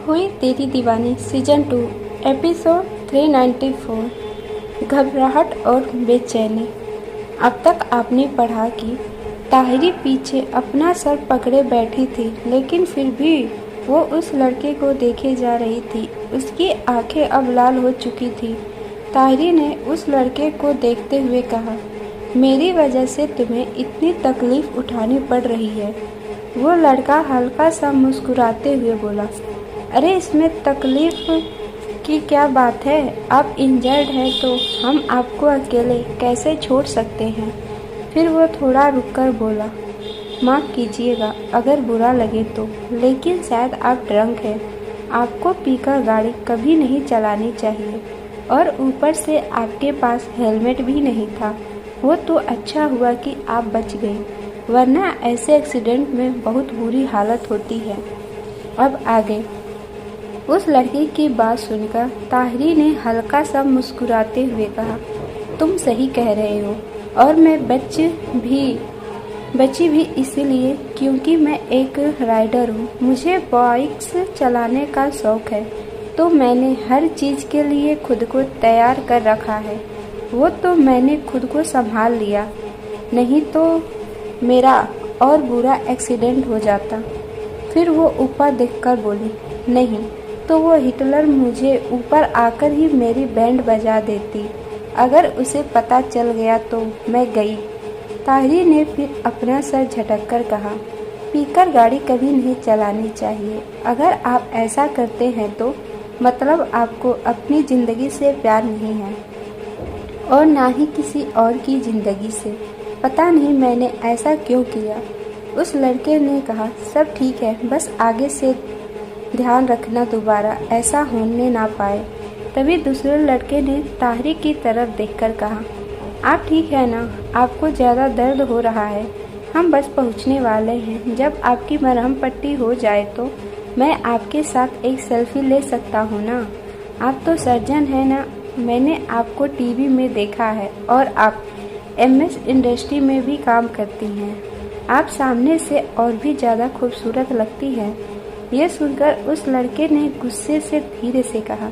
हुई तेरी दीवानी season 2 episode 394 घबराहट और बेचैनी। अब तक आपने पढ़ा कि ताहिरी पीछे अपना सर पकड़े बैठी थी, लेकिन फिर भी वो उस लड़के को देखे जा रही थी। उसकी आंखें अब लाल हो चुकी थी। ताहिरी ने उस लड़के को देखते हुए कहा, मेरी वजह से तुम्हें इतनी तकलीफ उठानी पड़ रही है। वो लड़का हल्का सा मुस्कुराते हुए बोला, अरे इसमें तकलीफ की क्या बात है, आप इंजर्ड हैं तो हम आपको अकेले कैसे छोड़ सकते हैं। फिर वो थोड़ा रुककर बोला, माफ़ कीजिएगा अगर बुरा लगे तो, लेकिन शायद आप ड्रंक हैं। आपको पीकर गाड़ी कभी नहीं चलानी चाहिए, और ऊपर से आपके पास हेलमेट भी नहीं था। वो तो अच्छा हुआ कि आप बच गई, वरना ऐसे एक्सीडेंट में बहुत बुरी हालत होती है। अब आगे। उस लड़की की बात सुनकर ताहिरी ने हल्का सा मुस्कुराते हुए कहा, तुम सही कह रहे हो, और मैं बची भी इसीलिए क्योंकि मैं एक राइडर हूँ। मुझे बाइक्स चलाने का शौक है, तो मैंने हर चीज़ के लिए खुद को तैयार कर रखा है। वो तो मैंने खुद को संभाल लिया, नहीं तो मेरा और बुरा एक्सीडेंट हो जाता। फिर वो ऊपर देखकर बोली, नहीं तो वो हिटलर मुझे ऊपर आकर ही मेरी बैंड बजा देती। अगर उसे पता चल गया तो मैं गई। ताहिरी ने फिर अपना सर झटककर कहा, पीकर गाड़ी कभी नहीं चलानी चाहिए। अगर आप ऐसा करते हैं तो मतलब आपको अपनी ज़िंदगी से प्यार नहीं है, और ना ही किसी और की ज़िंदगी से। पता नहीं मैंने ऐसा क्यों किया। उस लड़के ने कहा, सब ठीक है, बस आगे से ध्यान रखना दोबारा ऐसा होने ना पाए। तभी दूसरे लड़के ने ताहिरी की तरफ देखकर कहा, आप ठीक है ना, आपको ज़्यादा दर्द हो रहा है। हम बस पहुंचने वाले हैं। जब आपकी मरहम पट्टी हो जाए तो मैं आपके साथ एक सेल्फी ले सकता हूँ ना। आप तो सर्जन हैं ना, मैंने आपको टीवी में देखा है, और आप एमएस इंडस्ट्री में भी काम करती हैं। आप सामने से और भी ज़्यादा खूबसूरत लगती हैं। यह सुनकर उस लड़के ने गुस्से से धीरे से कहा,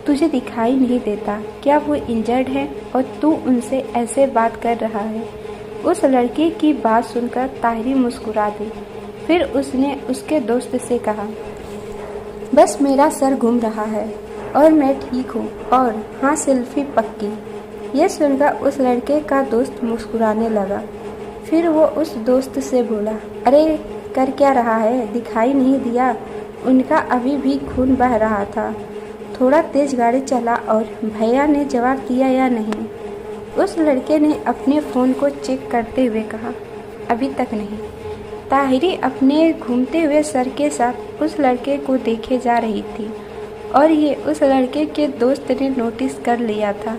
तुझे दिखाई नहीं देता क्या वो इंजर्ड है और तू उनसे ऐसे बात कर रहा है। उस लड़के की बात सुनकर ताहिरी मुस्कुरा दी। फिर उसने उसके दोस्त से कहा, बस मेरा सर घूम रहा है और मैं ठीक हूँ, और हाँ सेल्फी पक्की। यह सुनकर उस लड़के का दोस्त मुस्कुराने लगा। फिर वो उस दोस्त से बोला, अरे कर क्या रहा है, दिखाई नहीं दिया? उनका अभी भी खून बह रहा था। थोड़ा तेज गाड़ी चला, और भैया ने जवाब दिया या नहीं? उस लड़के ने अपने फ़ोन को चेक करते हुए कहा, अभी तक नहीं। ताहिरी अपने घूमते हुए सर के साथ उस लड़के को देखे जा रही थी, और ये उस लड़के के दोस्त ने नोटिस कर लिया था।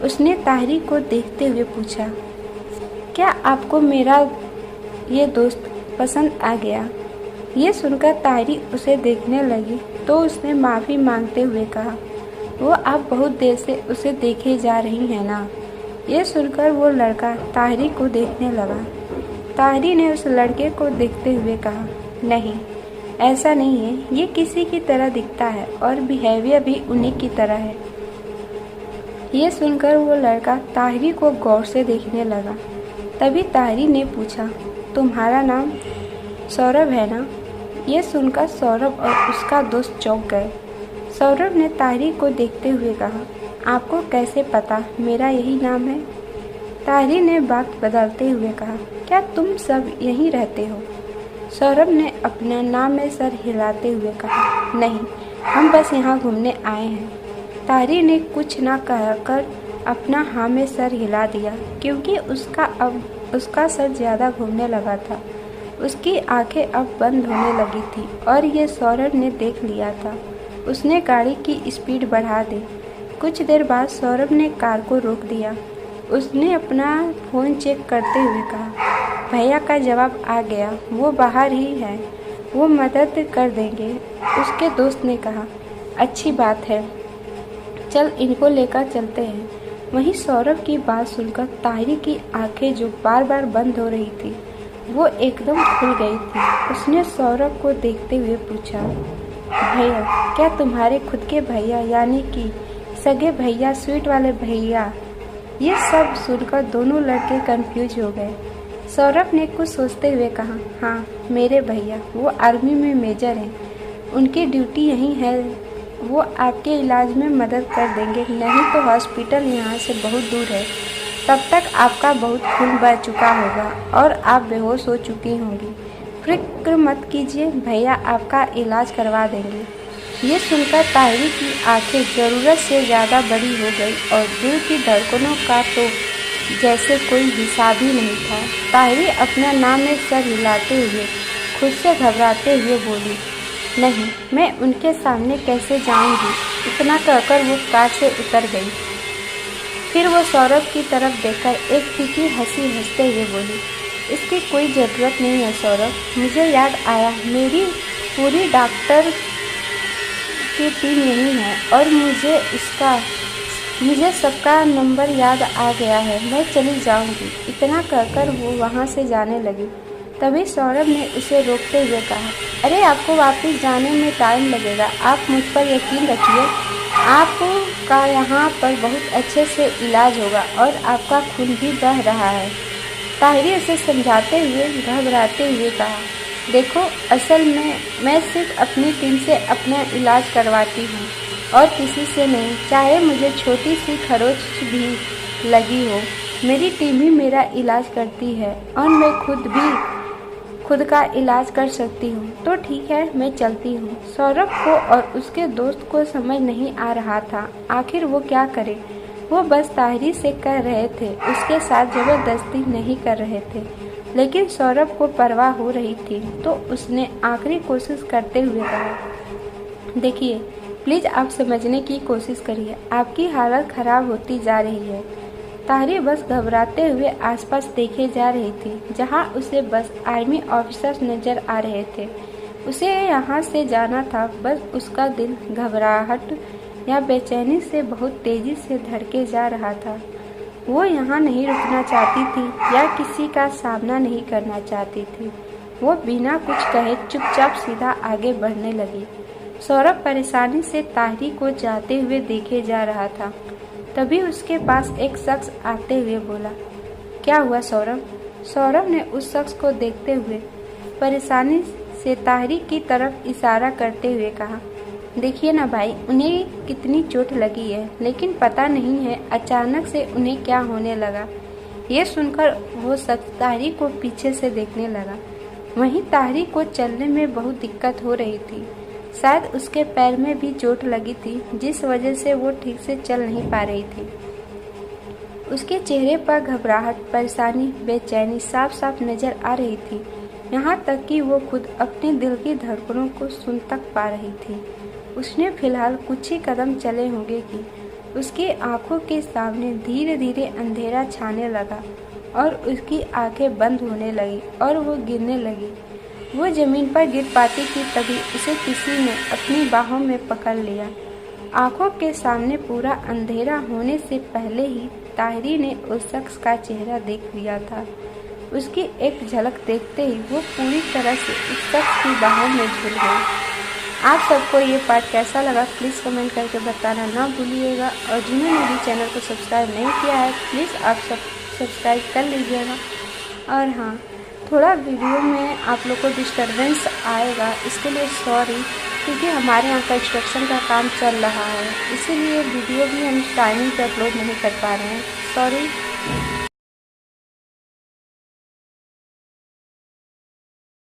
उसने ताहिरी को देखते हुए पूछा, क्या आपको मेरा ये दोस्त पसंद आ गया? ये सुनकर ताहिरी उसे देखने लगी तो उसने माफ़ी मांगते हुए कहा, वो आप बहुत देर से उसे देखे जा रही हैं ना। ये सुनकर वो लड़का ताहिरी को देखने लगा। ताहिरी ने उस लड़के को देखते हुए कहा, नहीं ऐसा नहीं है, ये किसी की तरह दिखता है और बिहेवियर भी उन्हीं की तरह है। ये सुनकर वो लड़का ताहिरी को गौर से देखने लगा। तभी ताहिरी ने पूछा, तुम्हारा नाम सौरभ है ना? ये सुनकर सौरभ और उसका दोस्त चौंक गए। सौरभ ने ताहिरी को देखते हुए कहा, आपको कैसे पता मेरा यही नाम है? ताहिरी ने बात बदलते हुए कहा, क्या तुम सब यहीं रहते हो? सौरभ ने अपना नाम में सर हिलाते हुए कहा, नहीं, हम बस यहाँ घूमने आए हैं। ताहिरी ने कुछ ना कहकर अपना हाँ में सर हिला दिया, क्योंकि उसका सर ज़्यादा घूमने लगा था। उसकी आंखें अब बंद होने लगी थी, और ये सौरभ ने देख लिया था। उसने गाड़ी की स्पीड बढ़ा दी। कुछ देर बाद सौरभ ने कार को रोक दिया। उसने अपना फ़ोन चेक करते हुए कहा, भैया का जवाब आ गया, वो बाहर ही है, वो मदद कर देंगे। उसके दोस्त ने कहा, अच्छी बात है, चल इनको लेकर चलते हैं। वहीं सौरभ की बात सुनकर ताहिरी की आंखें जो बार बार बंद हो रही थी, वो एकदम खुल गई थी। उसने सौरभ को देखते हुए पूछा, भैया, क्या तुम्हारे खुद के भैया यानी कि सगे भैया, स्वीट वाले भैया? ये सब सुनकर दोनों लड़के कंफ्यूज हो गए। सौरभ ने कुछ सोचते हुए कहा, हाँ, मेरे भैया, वो आर्मी में मेजर हैं। उनकी ड्यूटी यहीं है। वो आपके इलाज में मदद कर देंगे, नहीं तो हॉस्पिटल यहाँ से बहुत दूर है। तब तक आपका बहुत खून बह चुका होगा और आप बेहोश हो चुकी होंगी। फिक्र मत कीजिए, भैया आपका इलाज करवा देंगे। ये सुनकर ताहिरी की आंखें ज़रूरत से ज़्यादा बड़ी हो गई और दिल की धड़कनों का तो जैसे कोई हिसाब ही नहीं था। ताहिरी अपना नाम में सर हिलाते हुए खुद से घबराते हुए बोली, नहीं, मैं उनके सामने कैसे जाऊंगी। इतना कहकर वो कार से उतर गई। फिर वो सौरभ की तरफ देखकर एक तीखी हंसी हंसते हुए बोली, इसकी कोई ज़रूरत नहीं है सौरभ। मुझे याद आया, मेरी पूरी डॉक्टर की टीम यही है और मुझे सबका नंबर याद आ गया है। मैं चली जाऊंगी। इतना कहकर वो वहाँ से जाने लगी। तभी सौरभ ने उसे रोकते हुए कहा, अरे, आपको वापस जाने में टाइम लगेगा। आप मुझ पर यकीन रखिए, आपका यहाँ पर बहुत अच्छे से इलाज होगा और आपका खून भी बह रहा है। ताहिरी उसे समझाते हुए घबराते हुए कहा, देखो, असल में मैं सिर्फ अपनी टीम से अपना इलाज करवाती हूँ और किसी से नहीं। चाहे मुझे छोटी सी खरोच भी लगी हो, मेरी टीम ही मेरा इलाज करती है और मैं खुद का इलाज कर सकती हूँ। तो ठीक है, मैं चलती हूँ। सौरभ को और उसके दोस्त को समझ नहीं आ रहा था आखिर वो क्या करे। वो बस ताहिरी से कह रहे थे, उसके साथ जबरदस्ती नहीं कर रहे थे। लेकिन सौरभ को परवाह हो रही थी तो उसने आखिरी कोशिश करते हुए कहा, देखिए, प्लीज़ आप समझने की कोशिश करिए, आपकी हालत ख़राब होती जा रही है। ताहिरी बस घबराते हुए आसपास देखे जा रही थी, जहां उसे बस आर्मी ऑफिसर्स नज़र आ रहे थे। उसे यहाँ से जाना था, बस उसका दिल घबराहट या बेचैनी से बहुत तेज़ी से धड़के जा रहा था। वो यहाँ नहीं रुकना चाहती थी या किसी का सामना नहीं करना चाहती थी। वो बिना कुछ कहे चुपचाप सीधा आगे बढ़ने लगी। सौरभ परेशानी से ताहिरी को जाते हुए देखे जा रहा था। तभी उसके पास एक शख्स आते हुए बोला, क्या हुआ सौरभ? सौरभ ने उस शख्स को देखते हुए परेशानी से ताहिरी की तरफ इशारा करते हुए कहा, देखिए ना भाई, उन्हें कितनी चोट लगी है, लेकिन पता नहीं है अचानक से उन्हें क्या होने लगा। ये सुनकर वो शख्स ताहिरी को पीछे से देखने लगा। वहीं ताहिरी को चलने में बहुत दिक्कत हो रही थी। शायद उसके पैर में भी चोट लगी थी, जिस वजह से वो ठीक से चल नहीं पा रही थी। उसके चेहरे पर घबराहट, परेशानी, बेचैनी साफ साफ नजर आ रही थी। यहाँ तक कि वो खुद अपने दिल की धड़कनों को सुन तक पा रही थी। उसने फिलहाल कुछ ही कदम चले होंगे कि उसकी आंखों के सामने धीरे धीरे अंधेरा छाने लगा और उसकी आंखें बंद होने लगी और वो गिरने लगी। वो जमीन पर गिर पाती थी, तभी उसे किसी ने अपनी बाहों में पकड़ लिया। आंखों के सामने पूरा अंधेरा होने से पहले ही ताहिरी ने उस शख्स का चेहरा देख लिया था। उसकी एक झलक देखते ही वो पूरी तरह से उस शख्स की बाहों में झुल गई। आप सबको ये पार्ट कैसा लगा प्लीज़ कमेंट करके बताना ना भूलिएगा, और जिन्होंने भी चैनल को सब्सक्राइब नहीं किया है प्लीज़ आप सब सब्सक्राइब कर लीजिएगा। और हाँ, थोड़ा वीडियो में आप लोग को डिस्टर्बेंस आएगा, इसके लिए सॉरी, क्योंकि हमारे यहाँ कंस्ट्रक्शन का काम चल रहा है, इसीलिए वीडियो भी हम टाइमिंग पे अपलोड नहीं कर पा रहे हैं। सॉरी।